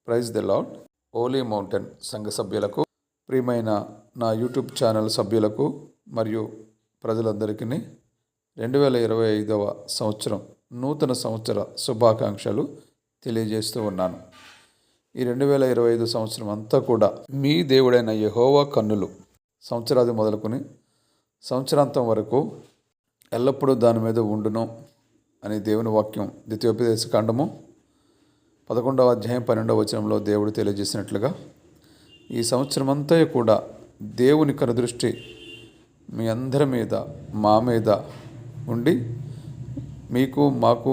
Praise the lord. Holy mountain సంఘ సభ్యులకు, ప్రియమైన నా యూట్యూబ్ ఛానల్ సభ్యులకు మరియు ప్రజలందరికీ 2025వ సంవత్సరం నూతన సంవత్సర శుభాకాంక్షలు తెలియజేస్తూ ఉన్నాను. ఈ 2025 సంవత్సరం అంతా కూడా మీ దేవుడైన యెహోవా కన్నులు సంవత్సరాది మొదలుకొని సంవత్సరాంతం వరకు ఎల్లప్పుడూ దాని మీద ఉండును అని దేవుని వాక్యం ద్వితీయోపదేశకాండము 11వ అధ్యాయం 12వ వచనంలో దేవుడు తెలియజేసినట్లుగా ఈ సంవత్సరం అంతా కూడా దేవుని కనుదృష్టి మీ అందరి మీద, మా మీద ఉండి మీకు మాకు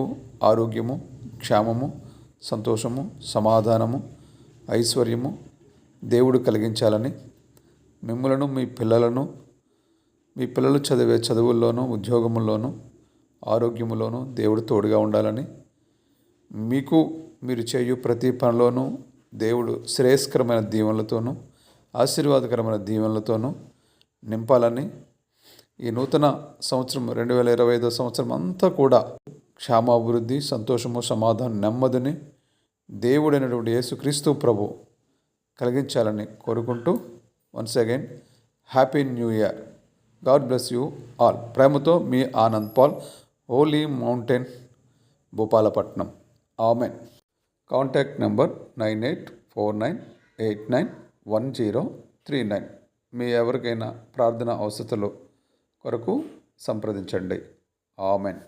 ఆరోగ్యము, క్షేమము, సంతోషము, సమాధానము, ఐశ్వర్యము దేవుడు కలిగించాలని, మిమ్మలను మీ పిల్లలు చదివే చదువుల్లోనూ, ఉద్యోగముల్లోనూ, ఆరోగ్యములోనూ దేవుడు తోడుగా ఉండాలని, మీరు చేయు ప్రతి పనిలోనూ దేవుడు శ్రేయస్కరమైన దీవెనలతోనూ, ఆశీర్వాదకరమైన దీవెనలతోనూ నింపాలని, ఈ నూతన సంవత్సరం 2025 సంవత్సరం అంతా కూడా క్షేమాభివృద్ధి, సంతోషము, సమాధానం, నెమ్మదిని దేవుడైనటువంటి యేసుక్రీస్తు ప్రభు కలిగించాలని కోరుకుంటూ once again happy new year. God bless you all. ప్రేమతో మీ ఆనంద్ పాల్, హోలీ మౌంటైన్, భూపాలపట్నం. ఆమెన్. Contact number 9849891039. మీ ఎవరికైనా ప్రార్థన అవసరతలు కొరకు సంప్రదించండి. ఆమెన్.